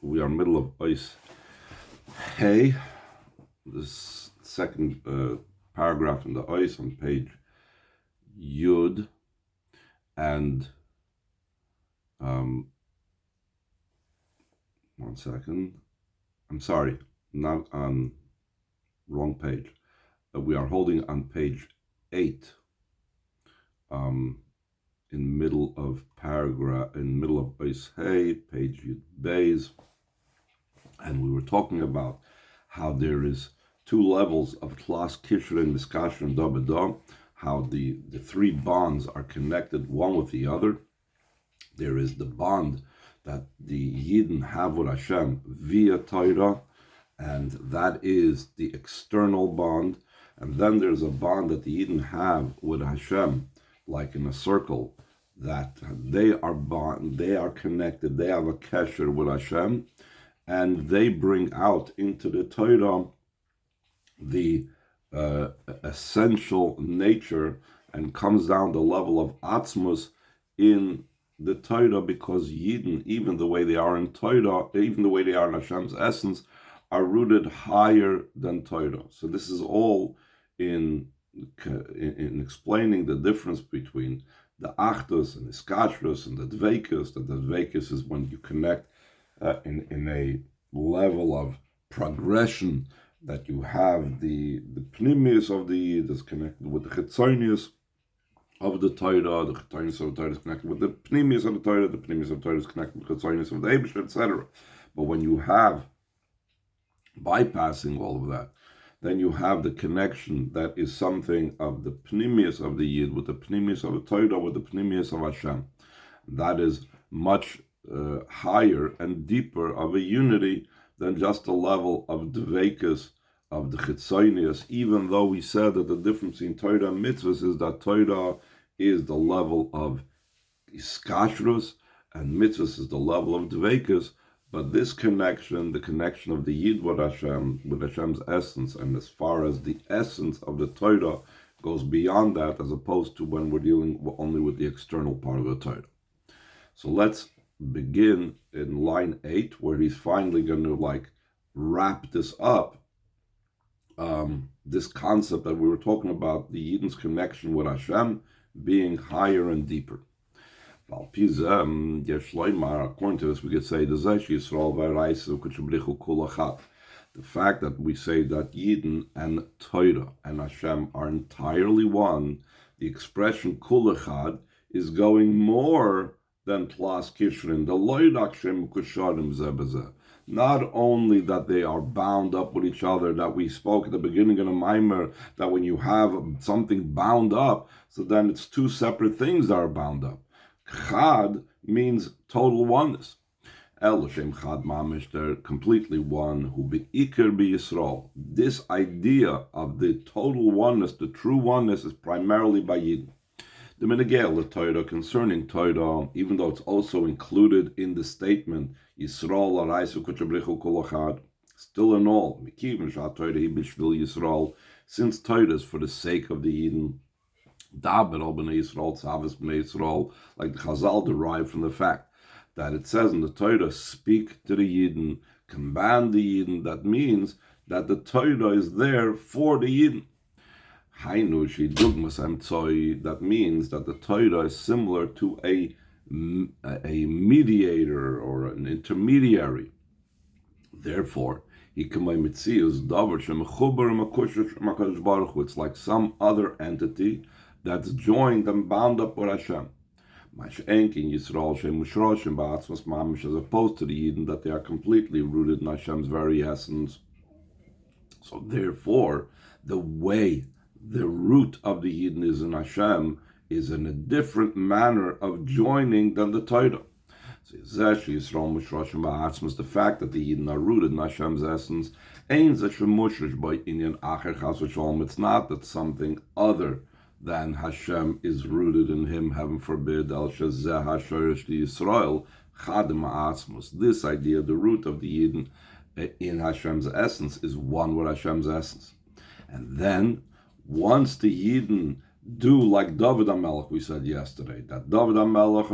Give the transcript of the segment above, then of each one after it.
we are middle of Ois Hey, this second paragraph in the Ois on page Yud, and 1 second. I'm sorry, not on wrong page. We are holding on page 8. In middle of Ois Hey, page Yud Beis, and we were talking about how there is 2 levels of Tlas Kishra and Miskasher and Dabada, how the 3 bonds are connected one with the other. There is the bond that the Yidden have with Hashem via Torah, and that is the external bond. And then there's a bond that the Yidden have with Hashem, like in a circle, that they are connected, they have a kesher with Hashem, and they bring out into the Torah the essential nature, and comes down the level of Atzmus in the Torah, because Yidden, even the way they are in Torah, even the way they are in Hashem's essence, are rooted higher than Torah. So this is all in explaining the difference between the Achdus and the Skashrus and the Dveikus. That the Dveikus is when you connect in a level of progression, that you have the Pnimius of the Yid is connected with the Chitzonius of the Torah, the Chitzonius of the Torah is connected with the Pnimius of the Torah, the Pnimius of the Torah is connected with the Chitzonius of the Eibush, etc. But when you have bypassing all of that, then you have the connection that is something of the Pnimius of the Yid with the Pnimius of the Torah, with the Pnimius of Hashem. That is much higher and deeper of a unity than just the level of Dveikus, of the Chitzonius, even though we said that the difference in Torah and mitzvahs is that Torah is the level of Iskashrus and mitzvahs is the level of Dveikus. But this connection, the connection of the Yid with Hashem, with Hashem's essence, and as far as the essence of the Torah goes beyond that, as opposed to when we're dealing only with the external part of the Torah. So let's begin in line 8, where he's finally going to wrap this up, this concept that we were talking about, the Yidden's connection with Hashem being higher and deeper. According to this, we could say the fact that we say that Yidden and Torah and Hashem are entirely one, the expression kul echad is going more than Tlas Kishrin, the loidak shem kusharim zebezeh. Not only that they are bound up with each other, that we spoke at the beginning of the Maimer, that when you have something bound up, so then it's 2 separate things that are bound up. Chad means total oneness. El Shem Chad Mamish, they're completely one. Who beikir be Yisrael. This idea of the total oneness, the true oneness, is primarily by Yidden. The Menegel, the Torah, concerning Torah, even though it's also included in the statement Yisrael Araisu Kuchabrichu Kolachad, still in all, Mikivin Shat Torah Hi Bishvil Yisrael, since Torah is for the sake of the Yidden. Daber al b'nei Yisrael, Tzavis b'nei Yisrael, like the Chazal derive from the fact that it says in the Torah, speak to the Yidden, command the Yidden. That means that the Torah is there for the Yidden. That means that the Torah is similar to a mediator or an intermediary. Therefore, it's like some other entity that's joined and bound up with Hashem. As opposed to the Yidden, that they are completely rooted in Hashem's very essence. So therefore, the way the root of the Yidden is in Hashem is in a different manner of joining than the Torah. So the fact that the Yidden are rooted in Hashem's essence, it's not that something other than Hashem is rooted in him, heaven forbid, this idea, the root of the Yidden in Hashem's essence, is one with Hashem's essence. And then, once the Yidden do like David HaMelech, we said yesterday, that David HaMelech,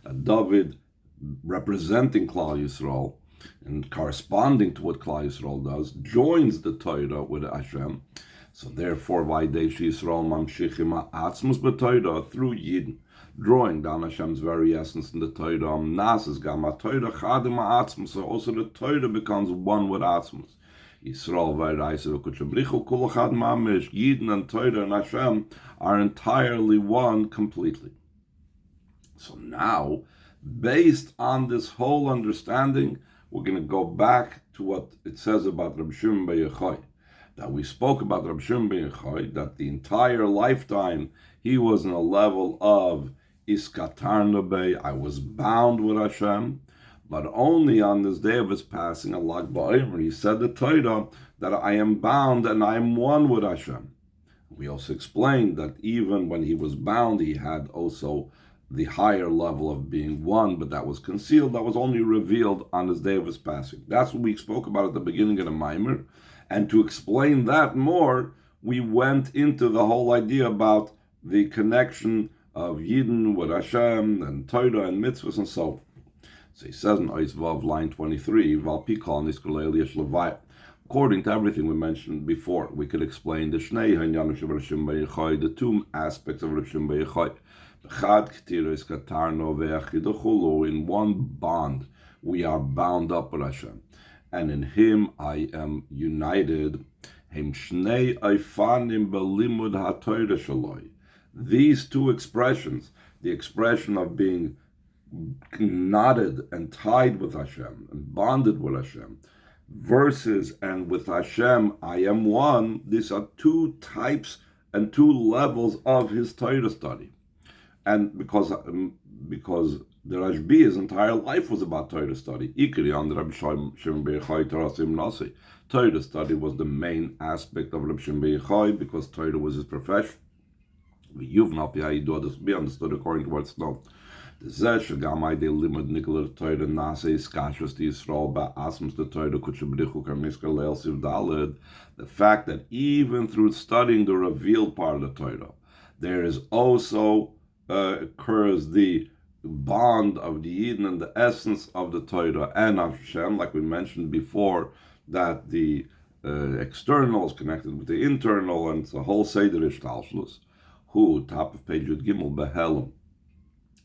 David, representing Klal Yisrael and corresponding to what Klal Yisrael does, joins the Torah with Hashem. So therefore, Vaydesh Yisrael mamshichim ha'atzmus b'Torah through Yidden, drawing down Hashem's very essence in the Torah. Nases gam ha'Torah chadim ha'atzmus. So also the Torah becomes one with Atzmus. Yisrael v'Reisa v'Kutshabrichu kol echad mamish. Yidden and Torah and Hashem are entirely one completely. So now, based on this whole understanding, we're going to go back to what it says about Rabbi Shimon bar Yochai. That we spoke about Rabbi Shimon bar Yochai, that the entire lifetime he was in a level of Iskatarnabe, I was bound with Hashem, but only on this day of his passing, on Lag BaOmer, he said the Torah that I am bound and I am one with Hashem. We also explained that even when he was bound, he had also the higher level of being one, but that was concealed, that was only revealed on his day of his passing. That's what we spoke about at the beginning of the Maimer. And to explain that more, we went into the whole idea about the connection of Yidden with Hashem and Torah and mitzvahs and so on. So he says in Ois Vav, line 23, according to everything we mentioned before, we could explain the Shnei Hanyan of Rabbi Shimon bar Yochai, the two aspects of Rabbi Shimon bar Yochai. In one bond, we are bound up with Hashem, and in Him I am united. These two expressions, the expression of being knotted and tied with Hashem and bonded with Hashem, versus and with Hashem I am one, these are two types and two levels of his Torah study. And because the Rashbi, his entire life was about Torah study. Ikri on the Rabbi Shimon bar Yochai Tarasim Nasi. Torah study was the main aspect of Rabbi Shimon bar Yochai because Torah was his profession. You've not be understood according to what's known. The fact that even through studying the revealed part of the Torah, there is also occurs the bond of the Yidden and the essence of the Torah and Hashem, like we mentioned before, that the external is connected with the internal, and it's a whole Seder Ishtalshlus. Who, top of page Yud Gimel, Behelem.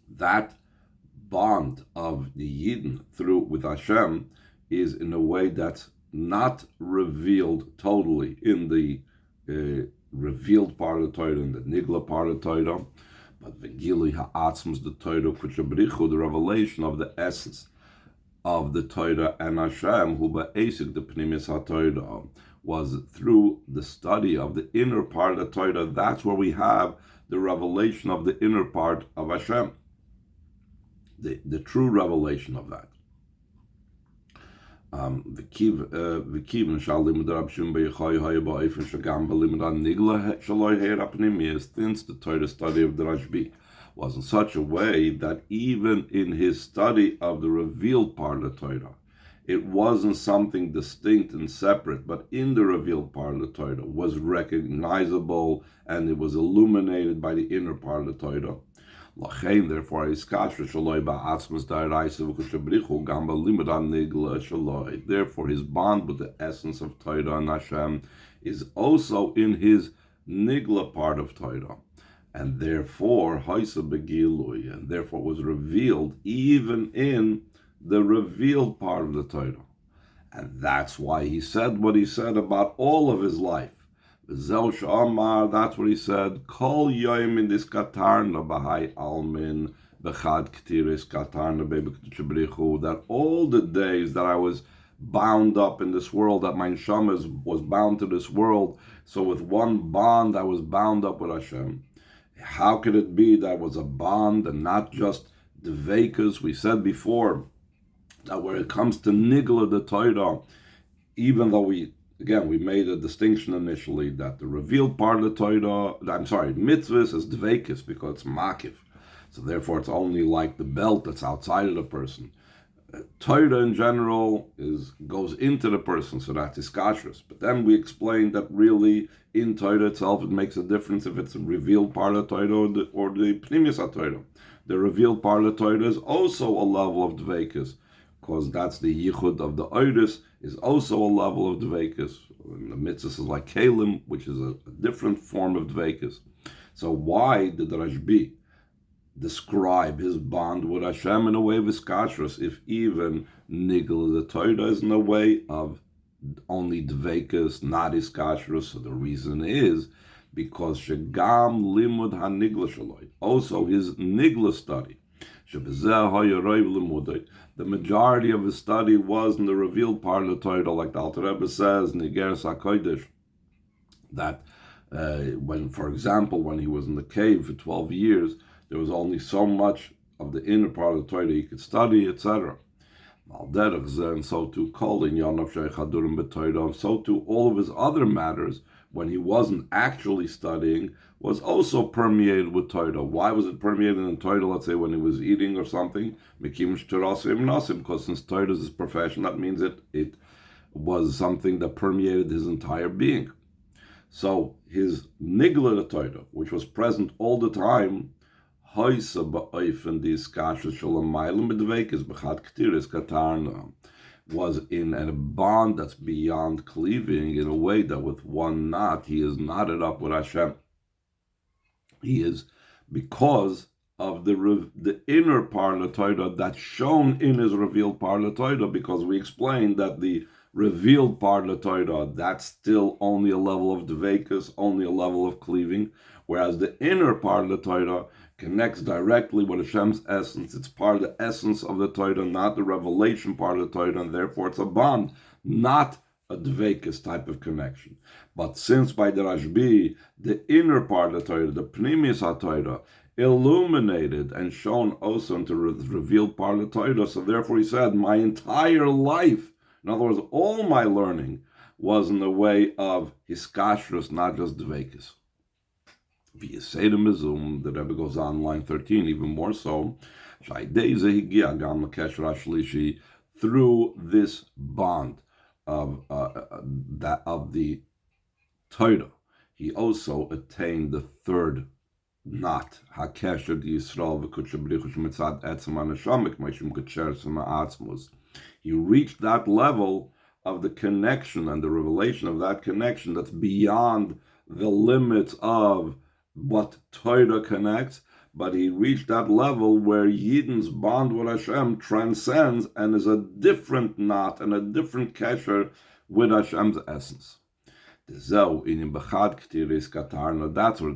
That bond of the Yidden through with Hashem is in a way that's not revealed totally in the revealed part of the Torah, in the Nigla part of the Torah, but the Gili Ha'atzmus, the Torah Kuchabrichu, the revelation of the essence of the Torah and Hashem, who ba'esik the Pnimis HaTorah, was through the study of the inner part of the Torah. That's where we have the revelation of the inner part of Hashem, the true revelation of that. Since the Torah study of the Rashbi was in such a way that even in his study of the revealed part of the Torah, it wasn't something distinct and separate, but in the revealed part of the Torah was recognizable and it was illuminated by the inner part of the Torah. Therefore, his bond with the essence of Torah and Hashem is also in his nigla part of Torah, and therefore was revealed even in the revealed part of the Torah. And that's why he said what he said about all of his life. Amar, that's what he said. Kol yoim in this katarna b'hai almin b'chad ktiris katarna b'b'k'tchabrichu, that all the days that I was bound up in this world, that my neshama was bound to this world, so with one bond I was bound up with Hashem. How could it be that was a bond and not just the vekas? We said before that when it comes to nigla the Torah, even though we made a distinction initially that the revealed part of the Torah, mitzvahs is dveikis because it's makif. So therefore it's only like the belt that's outside of the person. Torah in general goes into the person, so that is kashrus. But then we explained that really in Torah itself it makes a difference if it's a revealed part of Torah or the pnimius of Torah. the revealed part of the Torah is also a level of dveikus, because that's the yichud of the oidus, is also a level of dveikus. The mitzvah is like kalim, which is a different form of dveikus. So why did Rashbi describe his bond with Hashem in a way of iskashrus, if even nigel the Torah is in a way of only dveikus, not iskashrus? So the reason is because shegam limud hanigla shaloi, also his nigla study, the majority of his study was in the revealed part of the Torah, like the Alter Rebbe says, Nigeres HaKodesh, that when, for example, when he was in the cave for 12 years, there was only so much of the inner part of the Torah he could study, etc. And so too, so too, all of his other matters, when he wasn't actually studying, was also permeated with Torah. Why was it permeated in Torah? Let's say when he was eating or something, because since Torah is his profession, that means it was something that permeated his entire being. So his nigla Torah, which was present all the time, was in a bond that's beyond cleaving, in a way that with one knot he is knotted up with Hashem. He is, because of the inner part of the Torah that's shown in his revealed part of the Torah, because we explained that the revealed part of the Torah, that's still only a level of dveikus, only a level of cleaving, whereas the inner part of the Torah connects directly with Hashem's essence. It's part of the essence of the Torah, not the revelation part of the Torah, and therefore it's a bond, not a dveikus type of connection. But since by the Rashbi, the inner part of the Torah, the pnimis HaTorah, illuminated and shown also into the revealed part of the Torah, so therefore he said, my entire life, in other words, all my learning, was in the way of hiskashrus, not just dveikus. The Rebbe goes on line 13, even more so, through this bond of the Torah, he also attained the third knot. He reached that level of the connection and the revelation of that connection that's beyond the limits of what Torah connects, but he reached that level where Yidden's bond with Hashem transcends and is a different knot and a different kesher with Hashem's essence. That's what it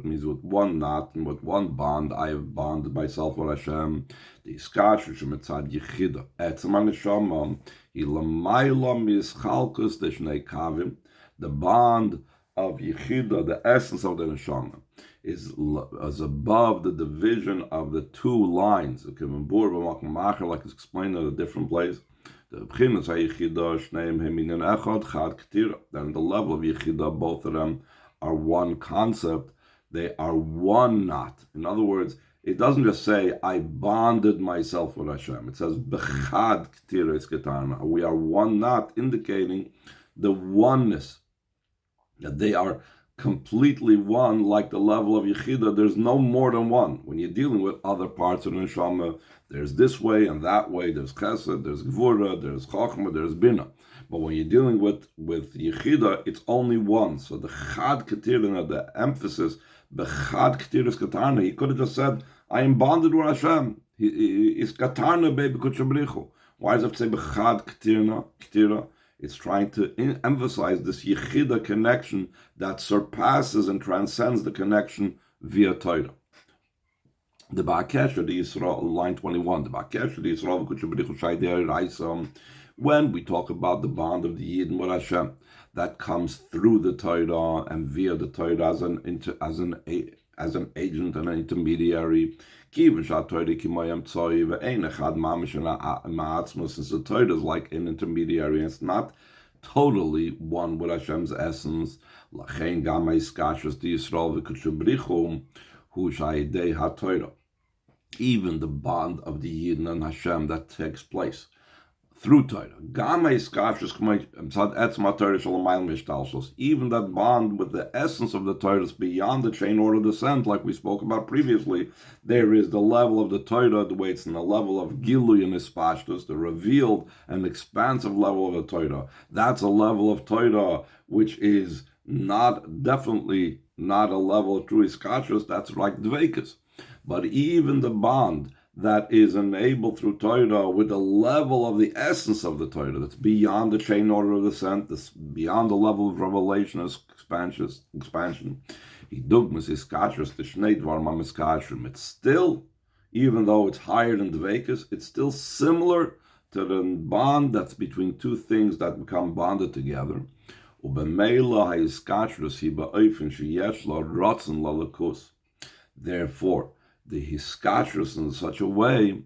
means. With one knot and with one bond, I have bonded myself with Hashem. The bond of Yechida, the essence of the neshama, is above the division of the two lines. Like it's explained in a different place. Then the level of Yechida, both of them are one concept. They are one knot. In other words, it doesn't just say, I bonded myself with Hashem. It says, Bechad Ketira is Ketana. We are one knot, indicating the oneness, that they are completely one, like the level of Yechida. There's no more than one. When you're dealing with other parts of the neshama, there's this way and that way. There's Chesed, there's Gvura, there's Chochmah, there's Bina. But when you're dealing with Yechida, it's only one. So the Chad Ketirina, the emphasis, the Chad Ketiris Katana, he could have just said, I am bonded with Hashem. Is Katana baby Kuchabrichu. Why does it say Bechad Ketira? It's trying to emphasize this Yechida connection that surpasses and transcends the connection via Torah. The Ba'akesher, the Yisrael, line 21, the Ba'akesher, the Yisrael, when we talk about the bond of the Yidden with Hashem, that comes through the Torah and via the Torah as an agent and an intermediary. Since the Torah is like an intermediary, it's not totally one with Hashem's essence. Even the bond of the Yidden and Hashem that takes place through Torah. Even that bond with the essence of the Torah is beyond the chain order descent, like we spoke about previously. There is the level of the Torah, the way it's in the level of Gilui and Ispashtus, the revealed and expansive level of the Torah. That's a level of Torah which is definitely not a level of true Iskashus. That's like Dveikus. But even the bond that is enabled through Torah with the level of the essence of the Torah, that's beyond the chain order of descent, that's beyond the level of revelation as expansion. It's still, even though it's higher than Dveikus, it's still similar to the bond that's between two things that become bonded together. Therefore, the hiskashrus in such a way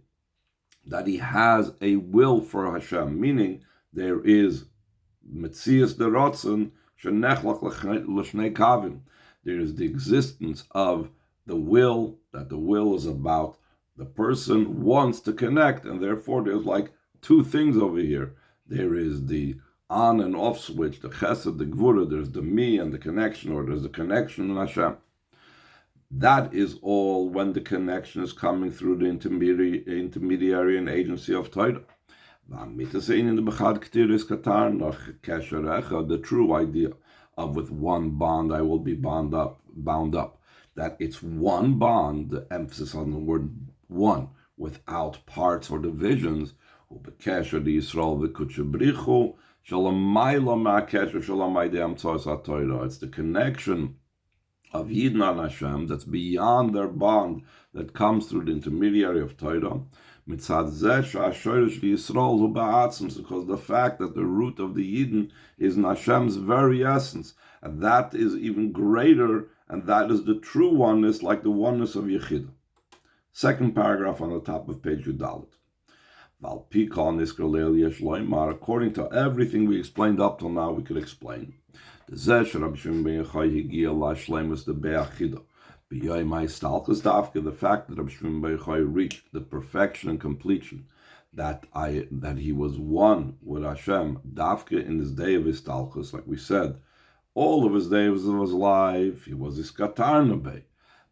that he has a will for Hashem, meaning there is metzias de rotzen shenechlach l'shnei kavim. There is the existence of the will, that the will is about the person wants to connect, and therefore there's like two things over here. There is the on and off switch, the chesed, the gvura, there's the me and the connection, or there's the connection in Hashem. That is all when the connection is coming through the intermediary and agency of Torah. The true idea of with one bond I will be bound up, that it's one bond, the emphasis on the word one, without parts or divisions. It's the connection of Yidden and Hashem that's beyond their bond, that comes through the intermediary of Torah. Because the fact that the root of the Yidden is in Hashem's very essence, and that is even greater, and that is the true oneness, like the oneness of Yechidah. Second paragraph on the top of page Yudalit. According to everything we explained up till now, we could explain. The fact that Rabbi Shimon Bar Yochai reached the perfection and completion, that he was one with Hashem, Dafke in his day of Istalchus, like we said, all of his days of his life, he was Iskatarna Bey.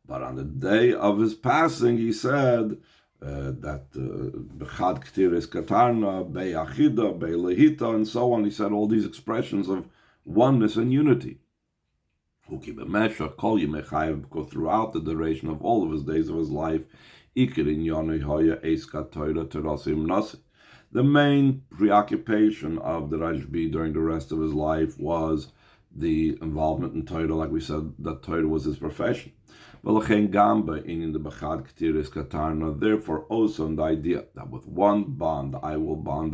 But on the day of his passing, he said that Bechad Ktir Iskatarna, Bey Achida, Bey Lehita, and so on. He said all these expressions of oneness and unity. Go throughout the duration of all of his days of his life. The main preoccupation of the Rashbi during the rest of his life was the involvement in Torah, like we said, that Torah was his profession. Therefore, also in the idea that with one bond I will bind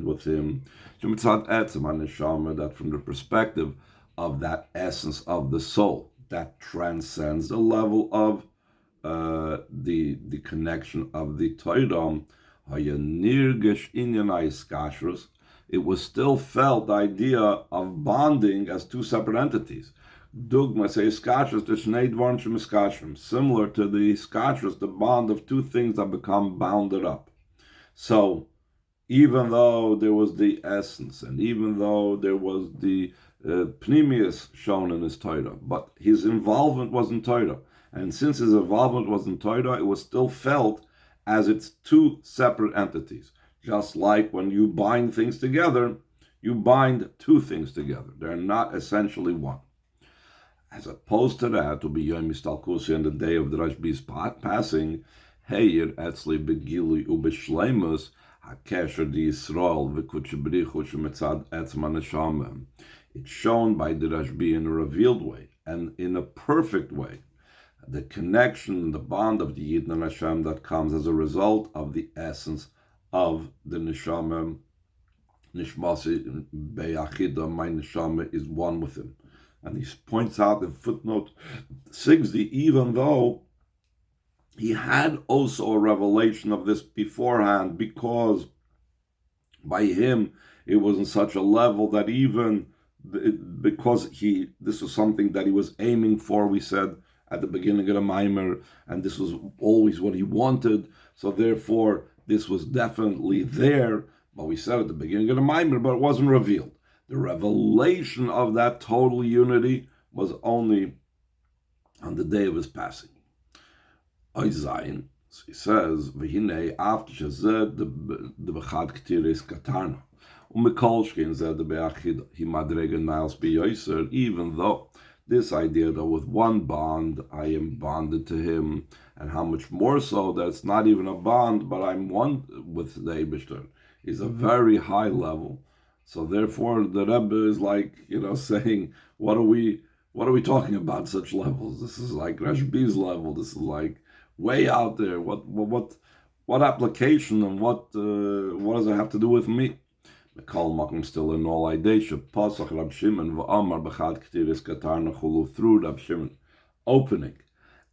with him, that from the perspective of that essence of the soul, that transcends the level of the connection of the Torah, it was still felt the idea of bonding as two separate entities. Similar to the iskashrus, the bond of two things that become bounded up. So, even though there was the essence, and even though there was the pnimius shown in his Torah, but his involvement was in Torah, and since his involvement was in Torah, it was still felt as it's two separate entities. Just like when you bind things together, you bind two things together. They're not essentially one. As opposed to that, to be Yom Mistalkusi on the day of the Rashbi's passing, Heir Etzli Begili Ubeshleimus HaKesher Di Yisrael V'Kutchebrichu Shemetzad Etzman Neshama. It's shown by the Rashbi in a revealed way and in a perfect way, the connection, the bond of the Yidden and Hashem that comes as a result of the essence of the Neshama. Nishmasi Be'achida, my Neshama is one with him. And he points out in footnote 60, even though he had also a revelation of this beforehand, because by him it was in such a level that even because this was something that he was aiming for, we said at the beginning of the Maimer, and this was always what he wanted, so therefore this was definitely there, But we said at the beginning of the Maimer, but it wasn't revealed. The revelation of that total unity was only on the day of his passing. Oizayin, so he says, V'hinei after shezed the bechad k'tiris katarna. Umekolshkin zed the be'achid hi madrega niles b'yoyser, even though this idea that with one bond I am bonded to him, and how much more so that it's not even a bond, but I'm one with the Eibishter, is a very high level. So therefore the Rebbe is like, saying, what are we talking about such levels? This is like Rashbi's level. This is like way out there. What application and what does it have to do with me? Mekal makom still in all idea. Pasach Rab Shimon Va'amar b'chad k'tiris katarna chulu, through Rab Shimon opening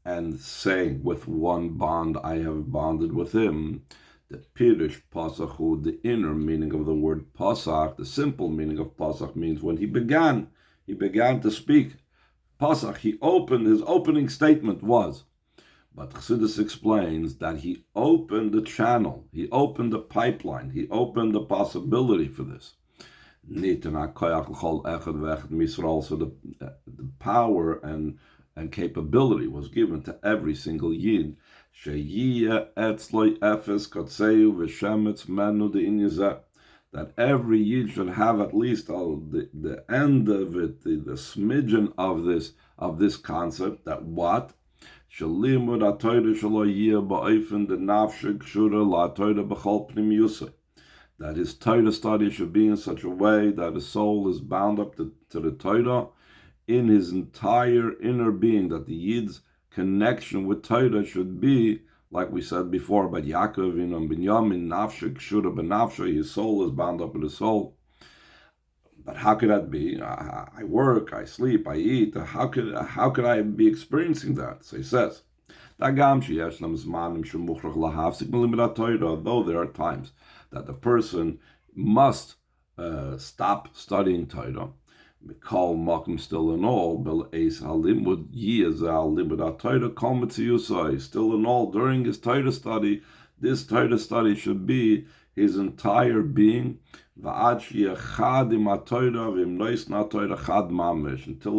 and saying, with one bond I have bonded with him. The Pirish Pasachu, the inner meaning of the word Pasach, the simple meaning of Pasach means when he began to speak. Pasach, his opening statement was. But Chassidus explains that he opened the channel, he opened the pipeline, he opened the possibility for this. So the power and capability was given to every single Yid. That every Yid should have at least the end of it, the smidgen of this concept, that what? That his Torah study should be in such a way that his soul is bound up to the Torah in his entire inner being, that the Yid's connection with Torah should be, like we said before, but Yaakov in Binyamin, Nafshik, Shura Benafsha, his soul is bound up with his soul. But how could that be? I work, I sleep, I eat. How could I be experiencing that? So he says, although there are times that the person must stop studying Torah, still in all, still in all, during his Torah study, this Torah study should be his entire being, until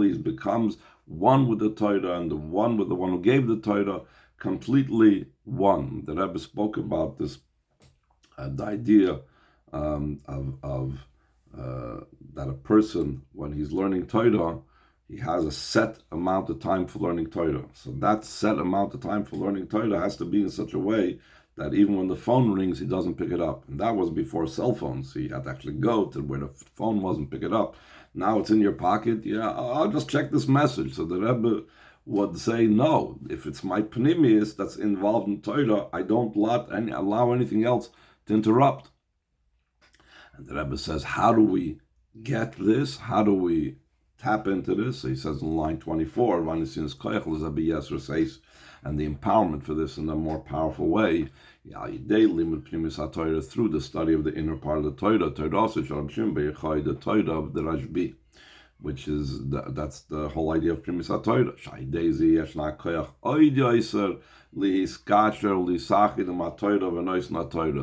he becomes one with the Torah, and the one with the one who gave the Torah, completely one. The Rebbe spoke about this, the idea that a person, when he's learning Torah, he has a set amount of time for learning Torah. So that set amount of time for learning Torah has to be in such a way that even when the phone rings, he doesn't pick it up. And that was before cell phones. So you had to actually go to where the phone wasn't, pick it up. Now it's in your pocket. Yeah, I'll just check this message. So the Rebbe would say, no, if it's my pnimius that's involved in Torah, I don't allow anything else to interrupt. And the Rebbe says, how do we get this? How do we tap into this? So he says in line 24, and the empowerment for this in a more powerful way, through the study of the inner part of the Torah, the Torah of the Rashbi, which is that's the whole idea of Primis HaTorah.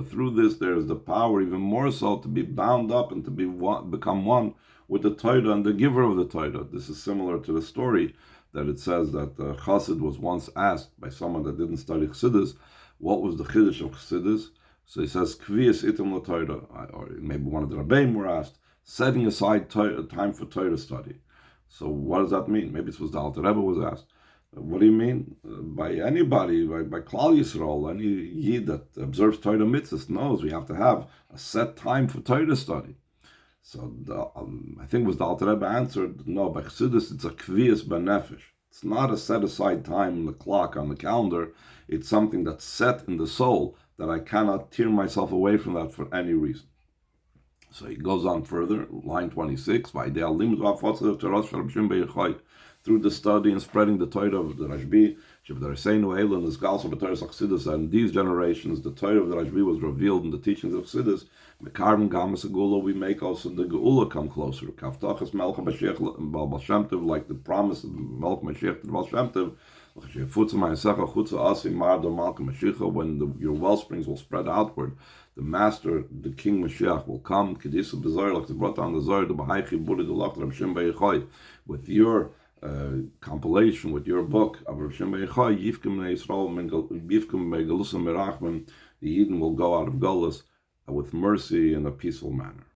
Through this, there is the power, even more so, to be bound up and to become one with the Torah and the giver of the Torah. This is similar to the story that it says that the Chassid was once asked by someone that didn't study Chassidus, what was the Chiddush of Chassidus? So he says, Kviyas itim la Torah, or maybe one of the Rabbeim were asked, setting aside time for Torah study. So what does that mean? Maybe it was the Alter Rebbe was asked. What do you mean? By anybody, by Klal Yisrael, any Yid that observes Torah mitzvahs knows we have to have a set time for Torah study. So I think it was the Alter Rebbe answered, no, by Chassidus it's a kviyas benefesh. It's not a set aside time on the clock, on the calendar. It's something that's set in the soul that I cannot tear myself away from that for any reason. So he goes on further, line 26, through the study and spreading the Torah of the Rashbi, and in these generations, the Torah of the Rashbi was revealed in the teachings of Chassidus. We make also the Geula come closer. Like the promise of Melch Mashiach to Baal Shem Tov, When your well springs will spread outward, the master, the king Mashiach, will come. Brought down the Zohar, with your compilation, with your book of Rav Shem Beichai, the Yidden will go out of Golus with mercy in a peaceful manner.